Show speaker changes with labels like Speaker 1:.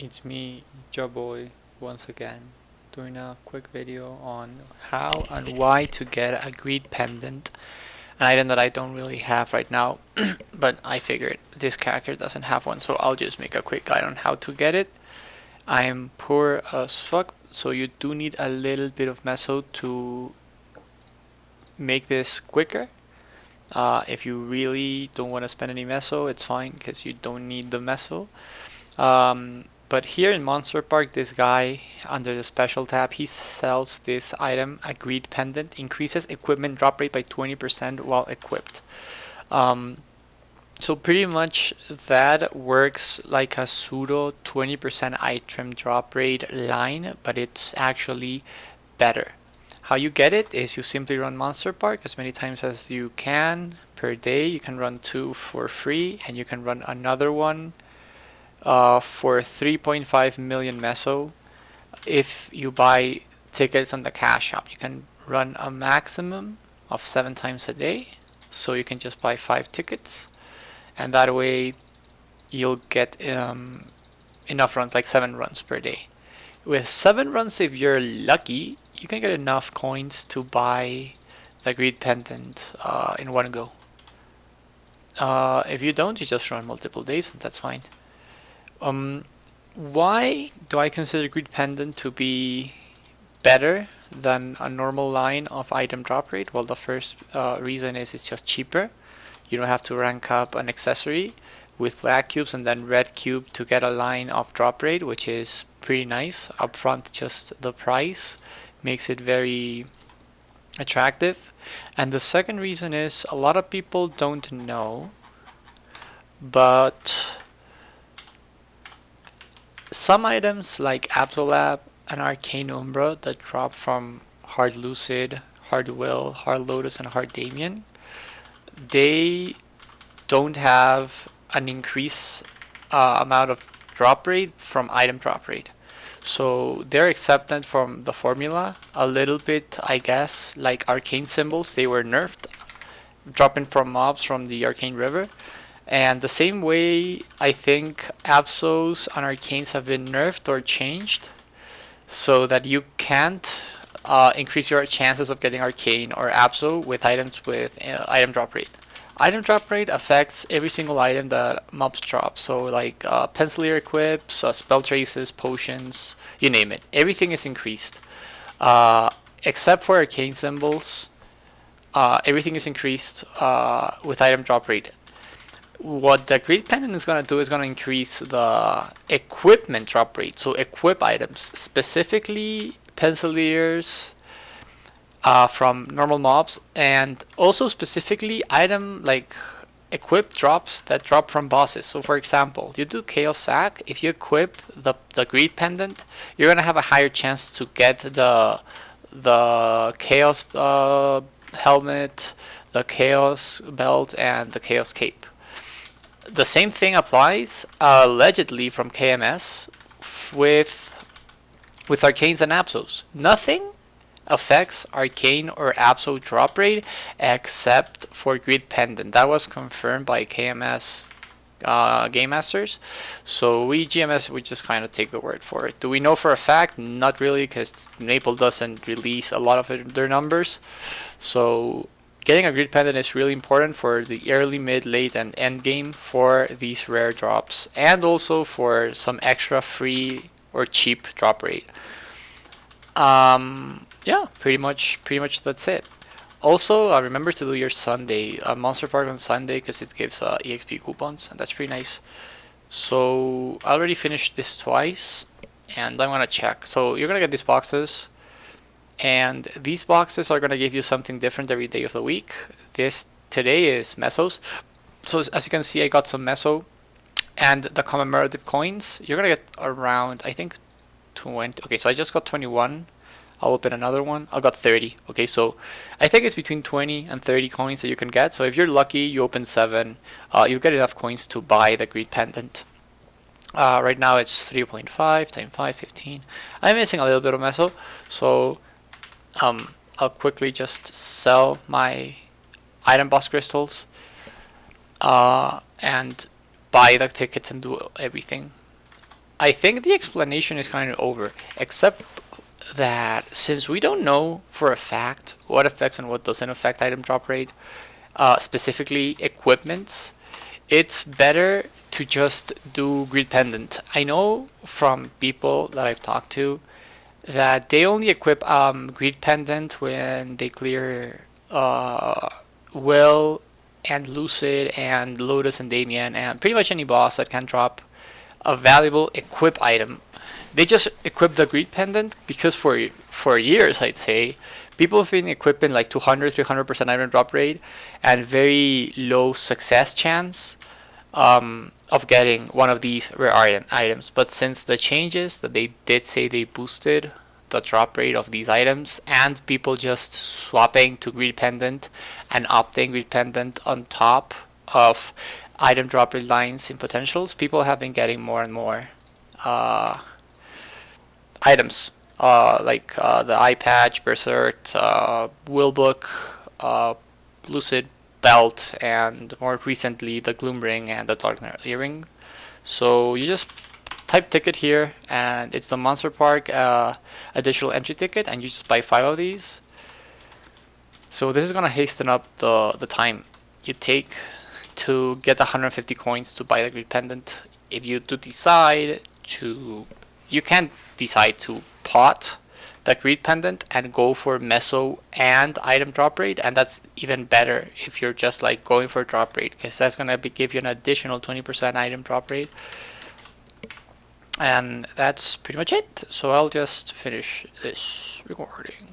Speaker 1: It's me, Joboy, once again, doing a quick video on how and why to get a greed pendant, an item that I don't really have right now, but I figured this character doesn't have one, so I'll just make a quick guide on how to get it. I am poor as fuck, so you do need a little bit of meso to make this quicker. If you really don't want to spend any meso, it's fine because you don't need the meso. But here in Monster Park, this guy under the special tab, he sells this item, a greed pendant, increases equipment drop rate by 20% while equipped. Um, so pretty much that works like a pseudo 20% item drop rate line, but it's actually better. How you get it is you simply run Monster Park as many times as you can per day. You can run 2 for free, and you can run another one for 3.5 million meso. If you buy tickets on the cash shop, you can run a maximum of 7 times a day. So you can just buy 5 tickets, and that way you'll get enough runs, like 7 runs per day. With 7 runs, if you're lucky, you can get enough coins to buy the greed pendant in one go. If you don't, you just run multiple days, and that's fine. Why do I consider greed pendant to be better than a normal line of item drop rate? Well, the first reason is it's just cheaper. You don't have to rank up an accessory with black cubes and then red cube to get a line of drop rate, which is pretty nice. Upfront, just the price makes it very attractive. And the second reason is a lot of people don't know, but some items like Absolab and Arcane Umbra that drop from Hard Lucid, Hard Will, Hard Lotus, and Hard Damien, they don't have an increase amount of drop rate from item drop rate. So they're accepted from the formula a little bit, I guess, like arcane symbols. They were nerfed, dropping from mobs from the arcane river. And the same way, I think Absols and Arcanes have been nerfed or changed so that you can't increase your chances of getting Arcane or Absol with items with item drop rate. Item drop rate affects every single item that mobs drop. So like Pencilier equips, spell traces, potions, you name it. Everything is increased. Except for Arcane symbols, everything is increased with item drop rate. What the greed pendant is going to do is going to increase the equipment drop rate. So equip items, specifically penciliers from normal mobs, and also specifically item like equip drops that drop from bosses. So for example, you do Chaos Sack, if you equip the greed pendant, you're going to have a higher chance to get the Chaos helmet, the Chaos belt, and the Chaos cape. The same thing applies allegedly from KMS with Arcanes and Absols. Nothing affects Arcane or Absol drop rate except for Greed Pendant. That was confirmed by KMS Game Masters. So we GMS, we just kind of take the word for it. Do we know for a fact? Not really, because Maple doesn't release a lot of their numbers. So getting a greed pendant is really important for the early, mid, late, and end game for these rare drops, and also for some extra free or cheap drop rate. Yeah, pretty much that's it. Also, remember to do your Sunday Monster Park on Sunday because it gives EXP coupons, and that's pretty nice. So I already finished this twice, and I'm gonna check. So you're gonna get these boxes. And these boxes are going to give you something different every day of the week. This today is mesos. So as you can see, I got some meso and the commemorative coins. You're going to get around, I think, 20. Okay, so I just got 21. I'll open another one. I got 30. Okay, so I think it's between 20 and 30 coins that you can get. So if you're lucky, you open 7. You'll get enough coins to buy the greed pendant. Right now it's 3.5 times 5, 15. I'm missing a little bit of meso. So I'll quickly just sell my item box crystals and buy the tickets and do everything. I think the explanation is kind of over, except that since we don't know for a fact what affects and what doesn't affect item drop rate, specifically equipments, it's better to just do grid pendant. I know from people that I've talked to that they only equip grid pendant when they clear Will and Lucid and Lotus and Damien and pretty much any boss that can drop a valuable equip item. They just equip the greed pendant because for years I'd say people have been equipping like 200-300% item drop rate and very low success chance of getting one of these rare items. But since the changes that they did say they boosted the drop rate of these items and people just swapping to greed pendant and opting greed pendant on top of item drop rate lines in potentials, people have been getting more and more items like the eye patch, berserk, willbook, lucid belt, and more recently the gloom ring and the dark earring. So you just type ticket here and it's the monster park additional entry ticket, and you just buy 5 of these. So this is gonna hasten up the time you take to get 150 coins to buy the greed pendant. If you do decide to, you can decide to pot the greed pendant and go for meso and item drop rate, and that's even better if you're just like going for drop rate, because that's gonna give you an additional 20% item drop rate. And that's pretty much it. So I'll just finish this recording.